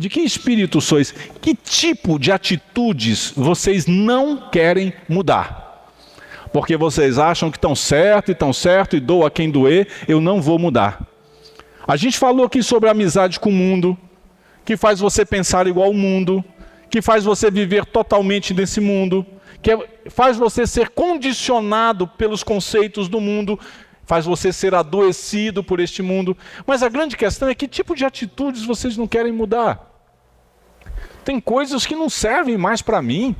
De que espírito sois? Que tipo de atitudes vocês não querem mudar? Porque vocês acham que estão certo, e doa quem doer, eu não vou mudar. A gente falou aqui sobre a amizade com o mundo, que faz você pensar igual ao mundo, que faz você viver totalmente nesse mundo, que faz você ser condicionado pelos conceitos do mundo, faz você ser adoecido por este mundo. Mas a grande questão é que tipo de atitudes vocês não querem mudar? Tem coisas que não servem mais para mim.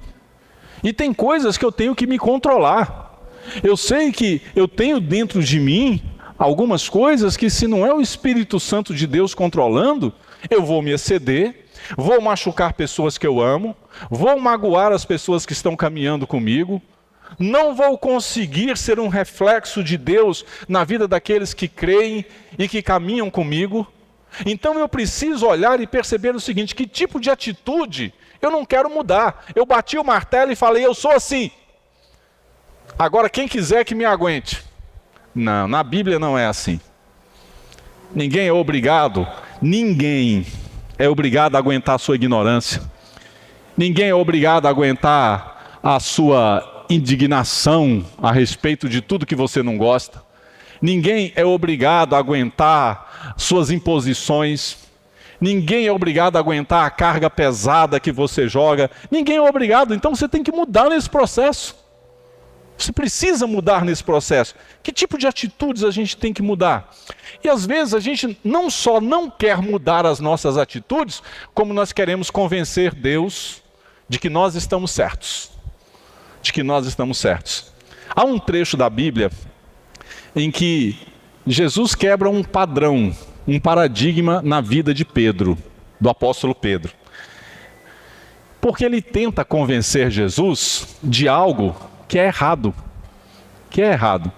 E tem coisas que eu tenho que me controlar. Eu sei que eu tenho dentro de mim algumas coisas que, se não é o Espírito Santo de Deus controlando, eu vou me exceder, vou machucar pessoas que eu amo, vou magoar as pessoas que estão caminhando comigo, não vou conseguir ser um reflexo de Deus na vida daqueles que creem e que caminham comigo. Então eu preciso olhar e perceber o seguinte: que tipo de atitude eu não quero mudar? Eu bati o martelo e falei, eu sou assim. Agora quem quiser que me aguente. Não, na Bíblia não é assim. Ninguém é obrigado a aguentar a sua ignorância. Ninguém é obrigado a aguentar a sua indignação a respeito de tudo que você não gosta. Ninguém é obrigado a aguentar suas imposições. Ninguém é obrigado a aguentar a carga pesada que você joga. Ninguém é obrigado, então você tem que mudar nesse processo. Você precisa mudar nesse processo. Que tipo de atitudes a gente tem que mudar? E às vezes a gente não só não quer mudar as nossas atitudes, como nós queremos convencer Deus de que nós estamos certos. De que nós estamos certos. Há um trecho da Bíblia em que Jesus quebra um padrão, um paradigma na vida de Pedro, do apóstolo Pedro. Porque ele tenta convencer Jesus de algo que é errado. Que é errado.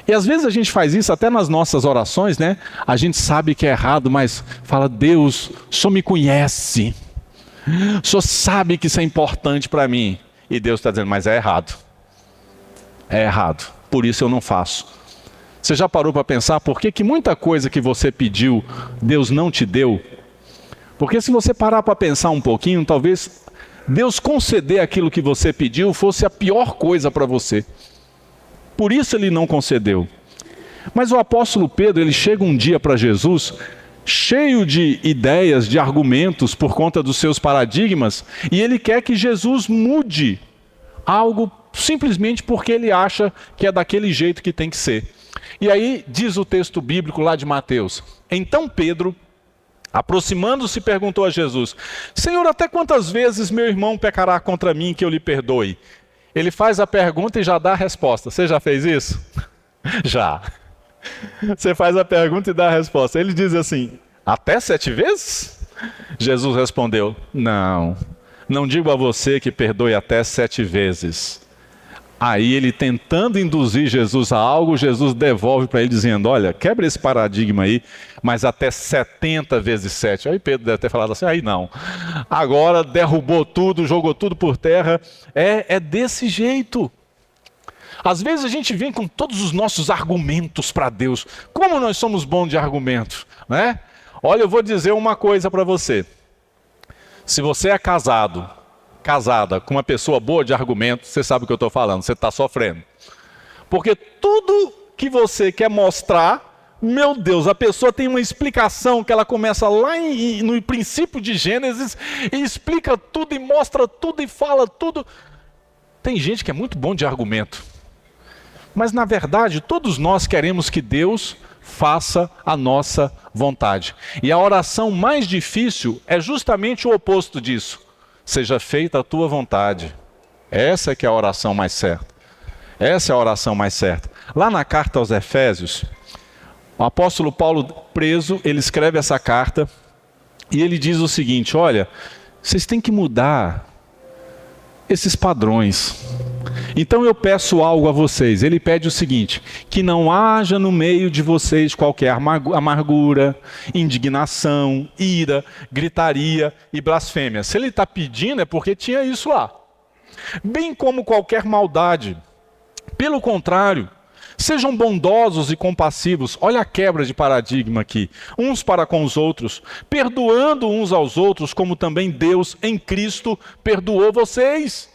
E às vezes a gente faz isso até nas nossas orações, né? A gente sabe que é errado, mas fala, Deus, o Senhor me conhece. O Senhor sabe que isso é importante para mim. E Deus está dizendo, mas é errado. É errado. Por isso eu não faço. Você já parou para pensar por que muita coisa que você pediu, Deus não te deu? Porque se você parar para pensar um pouquinho, talvez Deus conceder aquilo que você pediu fosse a pior coisa para você. Por isso ele não concedeu. Mas o apóstolo Pedro, ele chega um dia para Jesus, cheio de ideias, de argumentos por conta dos seus paradigmas, e ele quer que Jesus mude algo simplesmente porque ele acha que é daquele jeito que tem que ser. E aí diz o texto bíblico lá de Mateus, então Pedro, aproximando-se, perguntou a Jesus, Senhor, até quantas vezes meu irmão pecará contra mim que eu lhe perdoe? Ele faz a pergunta e já dá a resposta. Você já fez isso? Já. Você faz a pergunta e dá a resposta. Ele diz assim, até 7 vezes? Jesus respondeu, não digo a você que perdoe até 7 vezes. Aí ele, tentando induzir Jesus a algo, Jesus devolve para ele dizendo, olha, quebra esse paradigma aí, mas até 70 vezes 7. Aí Pedro deve ter falado assim, aí não. Agora derrubou tudo, jogou tudo por terra. É desse jeito. Às vezes a gente vem com todos os nossos argumentos para Deus. Como nós somos bons de argumentos, né? Olha, eu vou dizer uma coisa para você. Se você é casada com uma pessoa boa de argumento, você sabe o que eu estou falando, você está sofrendo. Porque tudo que você quer mostrar, meu Deus, a pessoa tem uma explicação que ela começa lá no princípio de Gênesis e explica tudo e mostra tudo e fala tudo. Tem gente que é muito bom de argumento. Mas na verdade, todos nós queremos que Deus faça a nossa vontade. E a oração mais difícil é justamente o oposto disso. Seja feita a tua vontade. Essa é que é a oração mais certa. Essa é a oração mais certa. Lá na carta aos Efésios, o apóstolo Paulo, preso, ele escreve essa carta e ele diz o seguinte, olha, vocês têm que mudar esses padrões. Então eu peço algo a vocês. Ele pede o seguinte, que não haja no meio de vocês qualquer amargura, indignação, ira, gritaria e blasfêmia. Se ele está pedindo é porque tinha isso lá. Bem como qualquer maldade. Pelo contrário, Sejam bondosos e compassivos. Olha a quebra de paradigma aqui. Uns para com os outros, perdoando uns aos outros, como também Deus em Cristo perdoou vocês.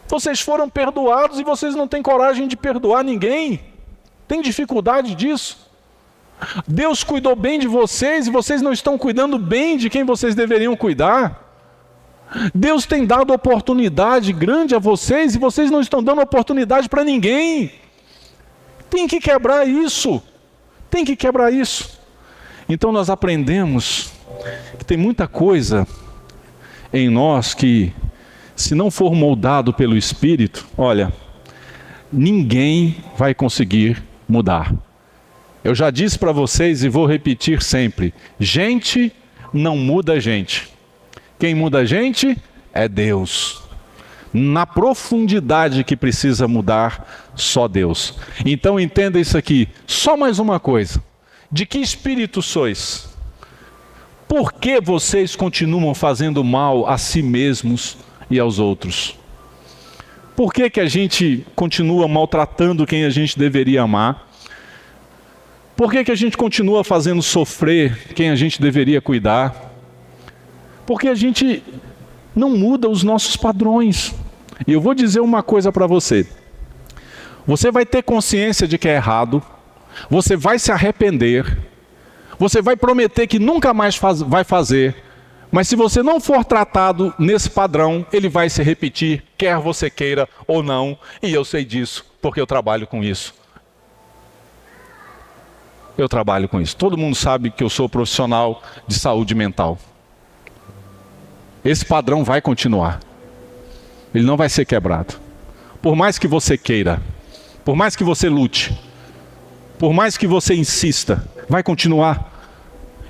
Vocês foram perdoados e vocês não têm coragem de perdoar ninguém. Tem dificuldade disso? Deus cuidou bem de vocês e vocês não estão cuidando bem de quem vocês deveriam cuidar. Deus tem dado oportunidade grande a vocês e vocês não estão dando oportunidade para ninguém. Tem que quebrar isso. Tem que quebrar isso. Então nós aprendemos que tem muita coisa em nós que, se não for moldado pelo Espírito, olha, ninguém vai conseguir mudar. Eu já disse para vocês e vou repetir sempre: gente não muda gente. Quem muda a gente é Deus. Na profundidade que precisa mudar, só Deus. Então entenda isso aqui. Só mais uma coisa. De que espírito sois? Por que vocês continuam fazendo mal a si mesmos e aos outros? Por que a gente continua maltratando quem a gente deveria amar? Por que a gente continua fazendo sofrer quem a gente deveria cuidar? Porque a gente não muda os nossos padrões. E eu vou dizer uma coisa para você. Você vai ter consciência de que é errado. Você vai se arrepender. Você vai prometer que nunca mais vai fazer. Mas se você não for tratado nesse padrão, ele vai se repetir, quer você queira ou não. E eu sei disso, porque eu trabalho com isso. Eu trabalho com isso. Todo mundo sabe que eu sou profissional de saúde mental. Esse padrão vai continuar. Ele não vai ser quebrado. Por mais que você queira, por mais que você lute, por mais que você insista, vai continuar.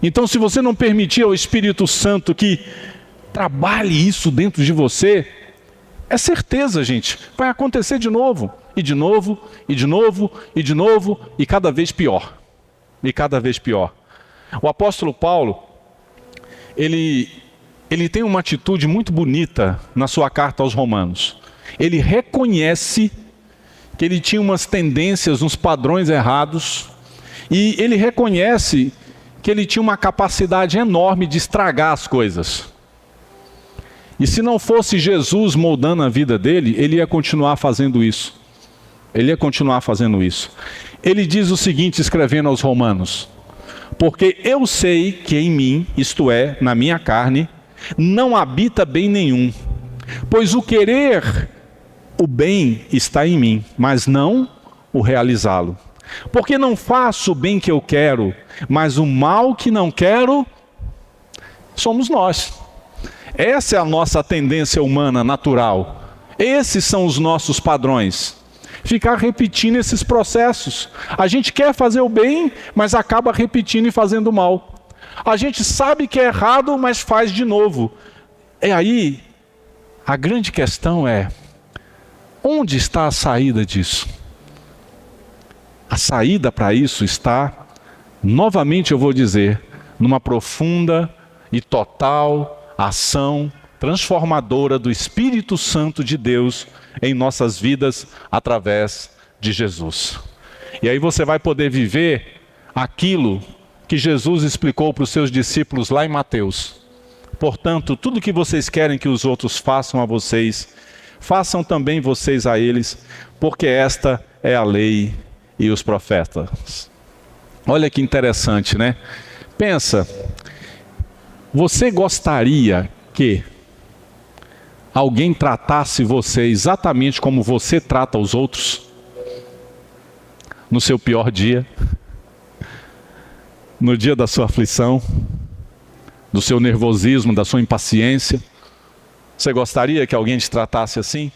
Então, se você não permitir ao Espírito Santo que trabalhe isso dentro de você, é certeza, gente, vai acontecer de novo, e de novo, e de novo, e de novo, e cada vez pior. E cada vez pior. O apóstolo Paulo, ele tem uma atitude muito bonita na sua carta aos Romanos. Ele reconhece que ele tinha umas tendências, uns padrões errados, e ele reconhece que ele tinha uma capacidade enorme de estragar as coisas. E se não fosse Jesus moldando a vida dele, ele ia continuar fazendo isso. Ele ia continuar fazendo isso. Ele diz o seguinte, escrevendo aos Romanos: porque eu sei que em mim, isto é, na minha carne, não habita bem nenhum, pois o querer o bem está em mim, mas não o realizá-lo. Porque não faço o bem que eu quero, mas o mal que não quero, somos nós. Essa é a nossa tendência humana natural. Esses são os nossos padrões. Ficar repetindo esses processos. A gente quer fazer o bem, mas acaba repetindo e fazendo o mal. A gente sabe que é errado, mas faz de novo. E aí, a grande questão é: onde está a saída disso? A saída para isso está, novamente eu vou dizer, numa profunda e total ação transformadora do Espírito Santo de Deus em nossas vidas através de Jesus. E aí você vai poder viver aquilo que Jesus explicou para os seus discípulos lá em Mateus. Portanto, tudo que vocês querem que os outros façam a vocês, façam também vocês a eles, porque esta é a lei e os profetas. Olha que interessante, né? Pensa, você gostaria que alguém tratasse você exatamente como você trata os outros? No seu pior dia? No dia da sua aflição? Do seu nervosismo, da sua impaciência? Você gostaria que alguém te tratasse assim?